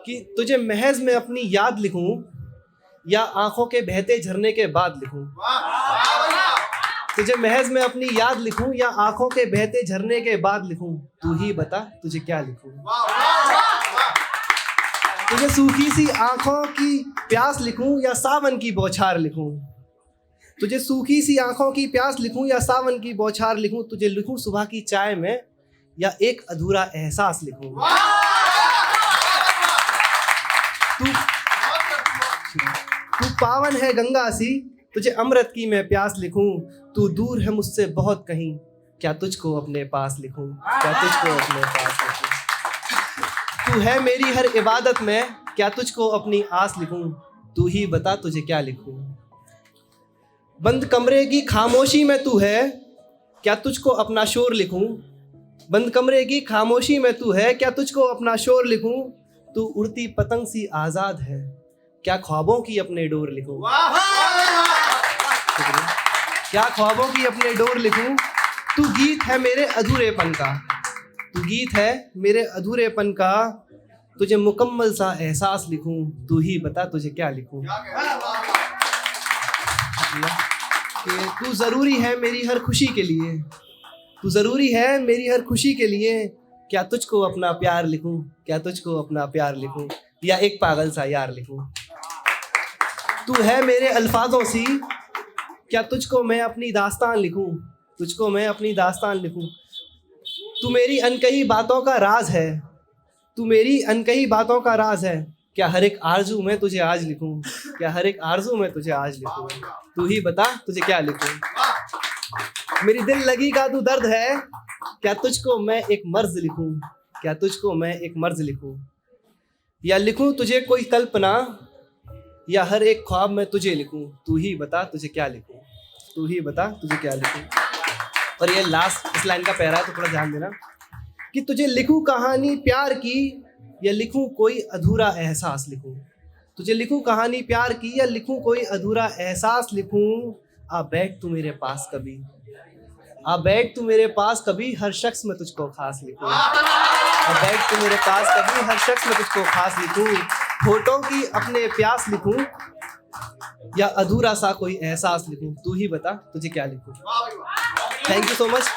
कि तुझे महज में अपनी याद लिखूं या आंखों के बहते झरने के बाद लिखूं। तुझे महज में अपनी याद लिखूं या आंखों के बहते झरने के बाद लिखूं, तू ही बता तुझे क्या लिखूं। तुझे सूखी सी आंखों की प्यास लिखूं या सावन की बौछार लिखूं। तुझे सूखी सी आंखों की प्यास लिखूं या सावन की बौछार लिखूं। तुझे लिखूं सुबह की चाय में या एक अधूरा एहसास लिखूं। तू पावन है गंगा सी, तुझे अमृत की मैं प्यास लिखूं। तू दूर है मुझसे बहुत कहीं, क्या तुझको अपने पास लिखूं। क्या तुझको अपने पास लिखूं। तू है मेरी हर इबादत में, क्या तुझको अपनी आस लिखूं। तू ही बता तुझे क्या लिखूं। बंद कमरे की खामोशी में तू है, क्या तुझको अपना शोर लिखूं। बंद कमरे की खामोशी में तू है, क्या तुझको अपना शोर लिखूं। तू उड़ती पतंग सी आजाद है, क्या ख्वाबों की अपने डोर लिखूं। क्या ख्वाबों की अपने डोर लिखूं। तू गीत है मेरे अधूरेपन का, तू गीत है मेरे अधूरेपन का। तुझे मुकम्मल सा एहसास लिखूं। तू ही बता तुझे क्या लिखूं। कि तू ज़रूरी है मेरी हर खुशी के लिए, तू ज़रूरी है मेरी हर खुशी के लिए। क्या तुझको अपना प्यार लिखूं। क्या तुझको अपना प्यार लिखूं या एक पागल सा यार लिखूं। तू है मेरे अल्फाजों सी, क्या तुझको मैं अपनी दास्तान लिखूं। तुझको मैं अपनी दास्तान लिखूं। तू मेरी अनकही बातों का राज है, तू मेरी अनकही बातों का राज है। क्या हर एक आरज़ू में तुझे आज लिखूं। क्या हर एक आरज़ू में तुझे आज लिखूं। तू ही बता तुझे क्या लिखूं। मेरी दिल लगी का तू दर्द है, क्या तुझको मैं एक मर्ज लिखूं। क्या तुझको मैं एक मर्ज लिखूं या लिखूं तुझे कोई कल्पना, या हर एक ख्वाब में तुझे लिखूं। तू ही बता तुझे क्या लिखूं। तू ही बता तुझे क्या लिखूं। और ये लास्ट इस लाइन का पैरा है तो थोड़ा ध्यान देना कि तुझे लिखूं कहानी प्यार की या लिखूं कोई अधूरा एहसास लिखूं। तुझे लिखूं कहानी प्यार की या लिखूं कोई अधूरा एहसास लिखूं। आ बैठ तू मेरे पास कभी, आ बैठ तू मेरे पास कभी, हर शख्स में तुझको खास लिखूं। आ बैठ तू मेरे पास कभी, हर शख्स में तुझको खास लिखूं। होठों की अपने प्यास लिखूं या अधूरा सा कोई एहसास लिखूं। तू ही बता तुझे क्या लिखूं। Thank you so much.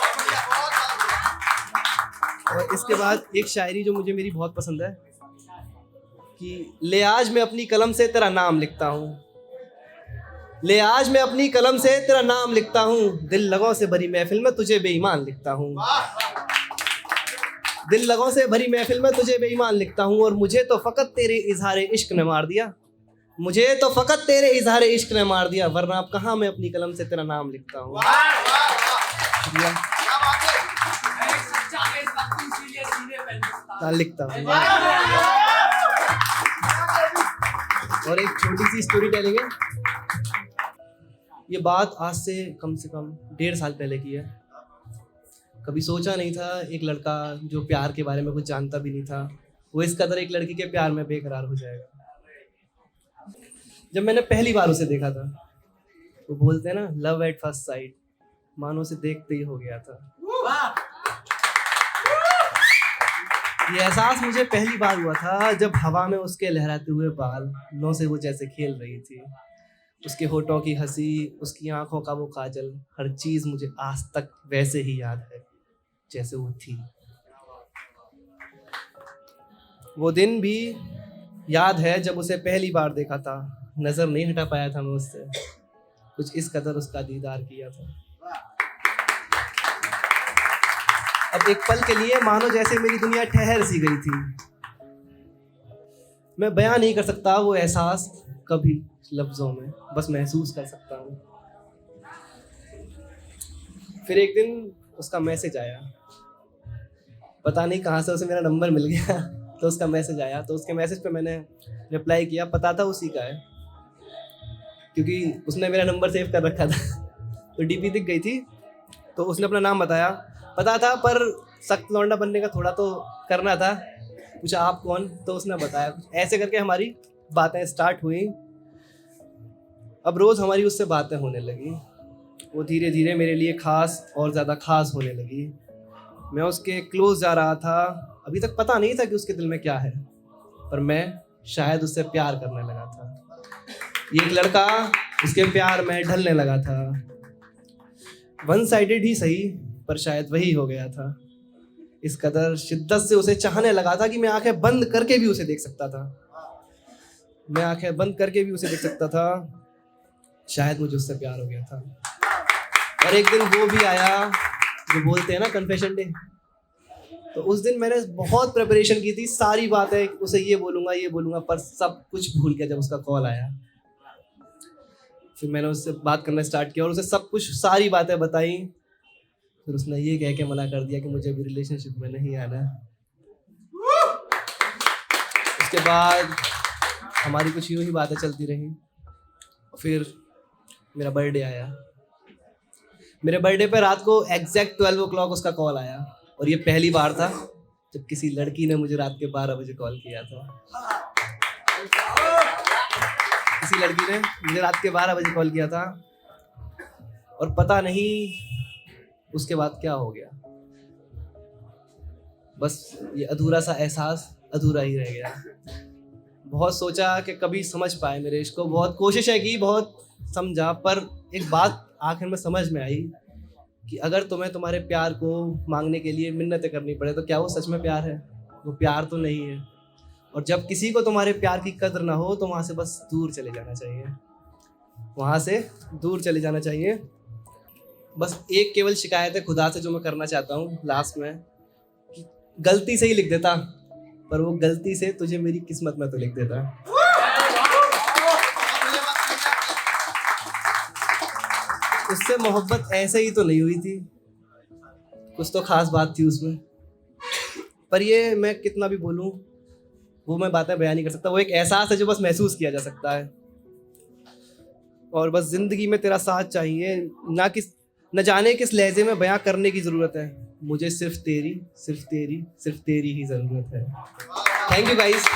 और इसके बाद एक शायरी जो मुझे मेरी बहुत पसंद है कि ले आज मैं अपनी कलम से तेरा नाम लिखता हूँ। ले आज मैं अपनी कलम से तेरा नाम लिखता हूँ। दिल लगों से भरी महफिल में तुझे बेईमान लिखता हूँ। दिल लगों से भरी महफिल में तुझे बेईमान लिखता हूँ। और मुझे तो फ़कत तेरे इजहार इश्क ने मार दिया, मुझे तो फ़कत तेरे इजहार इश्क ने मार दिया, वरना अब कहाँ मैं अपनी कलम से तेरा नाम लिखता हूँ। लिखता हूँ। और एक छोटी सी स्टोरी टेलिंग है। ये बात आज से कम 1.5 साल पहले की है। कभी सोचा नहीं था एक लड़का जो प्यार के बारे में कुछ जानता भी नहीं था, वो इस कदर एक लड़की के प्यार में बेकरार हो जाएगा। जब मैंने पहली बार उसे देखा था, वो बोलते हैं ना लव एट फर्स्ट साइट, मानो उसे देखते ही हो गया था। ये एहसास मुझे पहली बार हुआ था जब हवा में उसके लहराते हुए बाल नौ से वो जैसे खेल रही थी। उसके होठों की हंसी, उसकी आंखों का वो काजल, हर चीज़ मुझे आज तक वैसे ही याद है जैसे वो थी। वो दिन भी याद है जब उसे पहली बार देखा था। नज़र नहीं हटा पाया था मैं उससे, कुछ इस कदर उसका दीदार किया था। अब एक पल के लिए मानो जैसे मेरी दुनिया ठहर सी गई थी। मैं बयां नहीं कर सकता वो एहसास कभी लफ्ज़ों में, बस महसूस कर सकता हूँ। फिर एक दिन उसका मैसेज आया, पता नहीं कहाँ से उसे मेरा नंबर मिल गया। तो उसका मैसेज आया, तो उसके मैसेज पे मैंने रिप्लाई किया। पता था उसी का है, क्योंकि उसने मेरा नंबर सेव कर रखा था। तो डीपी दिख गई थी, तो उसने अपना नाम बताया। पता था पर सख्त लौंडा बनने का थोड़ा तो करना था। पूछा आप कौन, तो उसने बताया। ऐसे करके हमारी बातें स्टार्ट हुई। अब रोज़ हमारी उससे बातें होने लगी। वो धीरे धीरे मेरे लिए ख़ास और ज़्यादा ख़ास होने लगी। मैं उसके क्लोज़ जा रहा था। अभी तक पता नहीं था कि उसके दिल में क्या है। पर मैं शायद उससे प्यार करने लगा था। ये एक लड़का, उसके प्यार में ढलने लगा था। वन साइडेड ही सही, पर शायद वही हो गया था। इस कदर शिद्दत से उसे चाहने लगा था कि मैं आंखें बंद करके भी उसे देख सकता था। मैं आंखें बंद करके भी उसे देख सकता था। शायद मुझे उससे प्यार हो गया था। और एक दिन वो भी आया जो बोलते हैं ना कन्फेशन डे। तो उस दिन मैंने बहुत प्रिपरेशन की थी, सारी बातें उसे ये बोलूँगा, पर सब कुछ भूल गया जब उसका कॉल आया। फिर मैंने उससे बात करना स्टार्ट किया और उसे सब कुछ, सारी बातें बताई। फिर उसने ये कह के मना कर दिया कि मुझे अभी रिलेशनशिप में नहीं आना। उसके बाद हमारी कुछ यूँ ही बातें चलती रहीं। फिर मेरा बर्थडे आया। मेरे बर्थडे पे रात को एग्जैक्ट 12 o'clock उसका कॉल आया। और ये पहली बार था जब किसी लड़की ने मुझे रात के 12 बजे कॉल किया था। किसी लड़की ने मुझे रात के 12 बजे कॉल किया था। और पता नहीं उसके बाद क्या हो गया। बस ये अधूरा सा एहसास अधूरा ही रह गया। बहुत सोचा कि कभी समझ पाए मेरे इश्क को, बहुत कोशिशें की, बहुत समझा, पर एक बात आखिर में समझ में आई कि अगर तुम्हें तुम्हारे प्यार को मांगने के लिए मिन्नतें करनी पड़े तो क्या वो सच में प्यार है? वो प्यार तो नहीं है। और जब किसी को तुम्हारे प्यार की कदर ना हो तो वहाँ से बस दूर चले जाना चाहिए। वहाँ से दूर चले जाना चाहिए। बस एक केवल शिकायत है खुदा से जो मैं करना चाहता हूँ लास्ट में, कि गलती से ही लिख देता, पर वो गलती से तुझे मेरी किस्मत में तो लिख देता। उससे मोहब्बत ऐसे ही तो नहीं हुई थी, कुछ तो खास बात थी उसमें। पर ये मैं कितना भी बोलूं वो मैं बातें बयान नहीं कर सकता। वो एक एहसास है जो बस महसूस किया जा सकता है। और बस जिंदगी में तेरा साथ चाहिए, न जाने किस लहजे में बयां करने की जरूरत है। मुझे सिर्फ तेरी ही जरूरत है। Thank you guys.